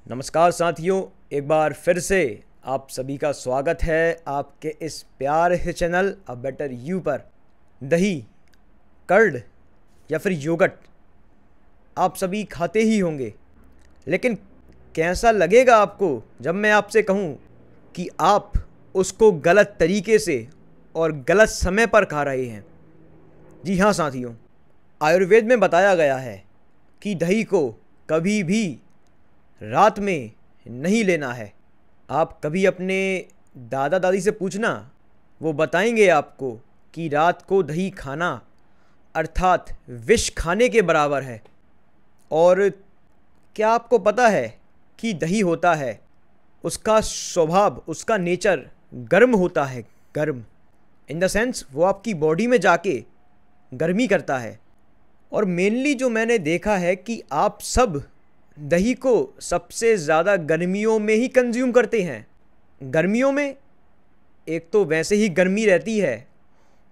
नमस्कार साथियों, एक बार फिर से आप सभी का स्वागत है आपके इस प्यारे चैनल अ बेटर यू पर। दही, कर्ड या फिर योगर्ट आप सभी खाते ही होंगे, लेकिन कैसा लगेगा आपको जब मैं आपसे कहूँ कि आप उसको गलत तरीके से और गलत समय पर खा रहे हैं। जी हाँ साथियों, आयुर्वेद में बताया गया है कि दही को कभी भी रात में नहीं लेना है। आप कभी अपने दादा दादी से पूछना, वो बताएंगे आपको कि रात को दही खाना अर्थात विष खाने के बराबर है। और क्या आपको पता है कि दही होता है, उसका स्वभाव, उसका नेचर गर्म होता है। गर्म इन द सेंस वो आपकी बॉडी में जाके गर्मी करता है। और मेनली जो मैंने देखा है कि आप सब दही को सबसे ज़्यादा गर्मियों में ही कंज्यूम करते हैं। गर्मियों में एक तो वैसे ही गर्मी रहती है,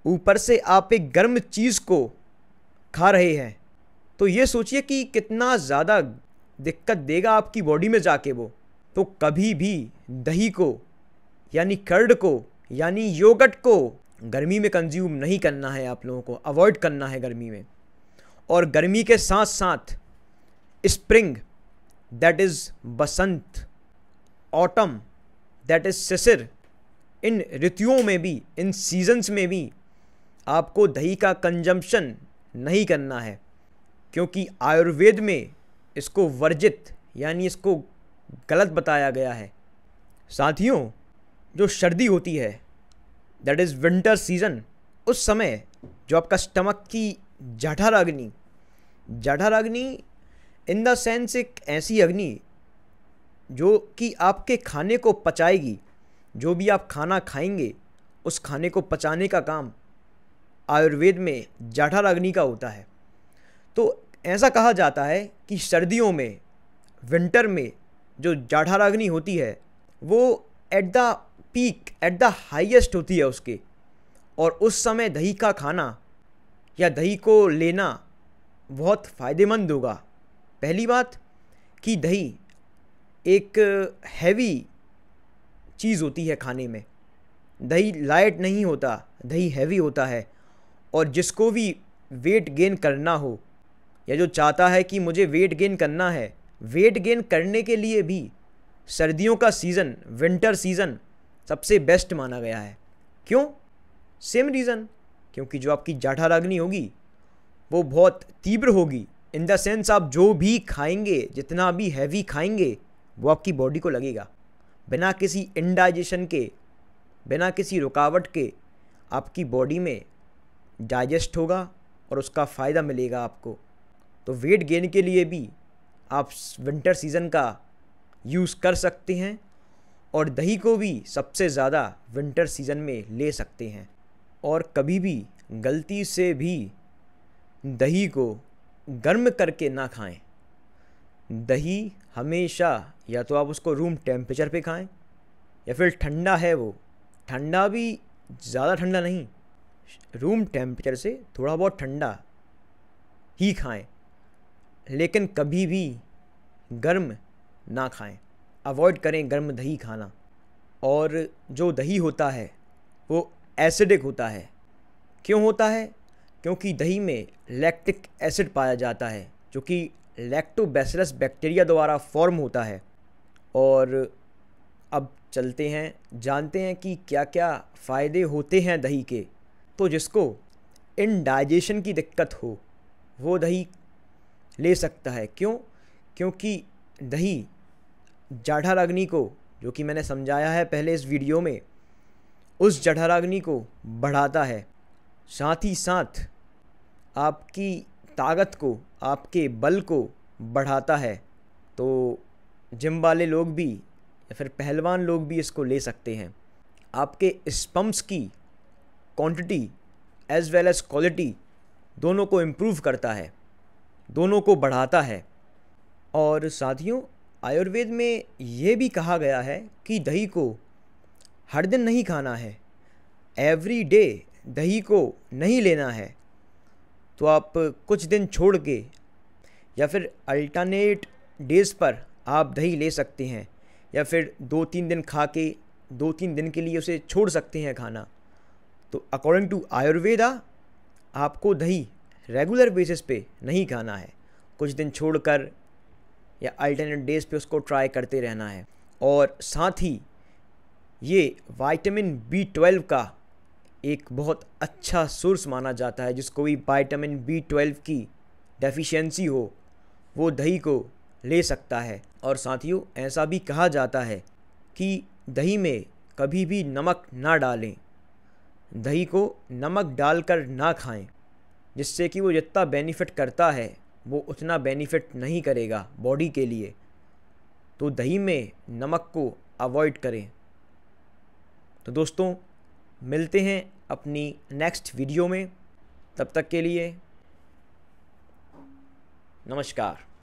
ऊपर से आप एक गर्म चीज़ को खा रहे हैं, तो ये सोचिए कि कितना ज़्यादा दिक्कत देगा आपकी बॉडी में जाके वो। तो कभी भी दही को यानी कर्ड को यानी योगर्ट को गर्मी में कंज्यूम नहीं करना है। आप लोगों को अवॉइड करना है गर्मी में। और गर्मी के साथ साथ स्प्रिंग, दैट इज़ बसंत, ऑटम, दैट इज़ शिशिर, इन ऋतुओं में भी, इन सीजन्स में भी आपको दही का कंजम्पशन नहीं करना है, क्योंकि आयुर्वेद में इसको वर्जित यानी इसको गलत बताया गया है। साथियों, जो सर्दी होती है, दैट इज़ विंटर सीजन, उस समय जो आपका स्टमक की जठराग्नि इन द सेंस एक ऐसी अग्नि जो कि आपके खाने को पचाएगी। जो भी आप खाना खाएंगे उस खाने को पचाने का काम आयुर्वेद में जठराग्नि का होता है। तो ऐसा कहा जाता है कि सर्दियों में, विंटर में जो जठराग्नि होती है वो at the peak, at the highest होती है उसके। और उस समय दही का खाना या दही को लेना बहुत फ़ायदेमंद होगा। पहली बात कि दही एक हैवी चीज़ होती है खाने में। दही लाइट नहीं होता, दही हैवी होता है। और जिसको भी वेट गेन करना हो या जो चाहता है कि मुझे वेट गेन करना है, वेट गेन करने के लिए भी सर्दियों का सीज़न, विंटर सीज़न सबसे बेस्ट माना गया है। क्यों? सेम रीज़न, क्योंकि जो आपकी जठराग्नि होगी वो बहुत तीव्र होगी। इन द सेंस आप जो भी खाएंगे, जितना भी हैवी खाएंगे, वो आपकी बॉडी को लगेगा। बिना किसी इनडाइजेशन के, बिना किसी रुकावट के आपकी बॉडी में डाइजेस्ट होगा और उसका फ़ायदा मिलेगा आपको। तो वेट गेन के लिए भी आप विंटर सीज़न का यूज़ कर सकते हैं और दही को भी सबसे ज़्यादा विंटर सीज़न में ले सकते हैं। और कभी भी गलती से भी दही को गर्म करके ना खाएं। दही हमेशा या तो आप उसको रूम टेम्परेचर पे खाएं, या फिर ठंडा है वो, ठंडा भी ज़्यादा ठंडा नहीं, रूम टेम्परेचर से थोड़ा बहुत ठंडा ही खाएं, लेकिन कभी भी गर्म ना खाएं। अवॉइड करें गर्म दही खाना। और जो दही होता है वो एसिडिक होता है। क्यों होता है? क्योंकि दही में लैक्टिक एसिड पाया जाता है, जो कि लैक्टोबैसिलस बैक्टीरिया द्वारा फॉर्म होता है। और अब चलते हैं, जानते हैं कि क्या क्या फ़ायदे होते हैं दही के। तो जिसको इनडाइजेशन की दिक्कत हो वो दही ले सकता है। क्यों? क्योंकि दही जठराग्नि को, जो कि मैंने समझाया है पहले इस वीडियो में, उस जठराग्नि को बढ़ाता है। साथ ही साथ आपकी ताकत को, आपके बल को बढ़ाता है। तो जिम वाले लोग भी या फिर पहलवान लोग भी इसको ले सकते हैं। आपके स्पम्स की quantity as well as quality दोनों को इम्प्रूव करता है, दोनों को बढ़ाता है। और साथियों, आयुर्वेद में ये भी कहा गया है कि दही को हर दिन नहीं खाना है, एवरी डे दही को नहीं लेना है। तो आप कुछ दिन छोड़ के या फिर अल्टरनेट डेज़ पर आप दही ले सकते हैं, या फिर 2-3 दिन खा के 2-3 दिन के लिए उसे छोड़ सकते हैं खाना। तो अकॉर्डिंग टू आयुर्वेदा आपको दही रेगुलर बेसिस पे नहीं खाना है, कुछ दिन छोड़कर या अल्टरनेट डेज पे उसको ट्राई करते रहना है। और साथ ही ये विटामिन B12 का एक बहुत अच्छा सोर्स माना जाता है। जिसको भी विटामिन B12 की डेफिशिएंसी हो वो दही को ले सकता है। और साथियों, ऐसा भी कहा जाता है कि दही में कभी भी नमक ना डालें, दही को नमक डालकर ना खाएं, जिससे कि वो जितना बेनिफिट करता है वो उतना बेनिफिट नहीं करेगा बॉडी के लिए। तो दही में नमक को अवॉइड करें। तो दोस्तों, मिलते हैं अपनी नेक्स्ट वीडियो में। तब तक के लिए नमस्कार।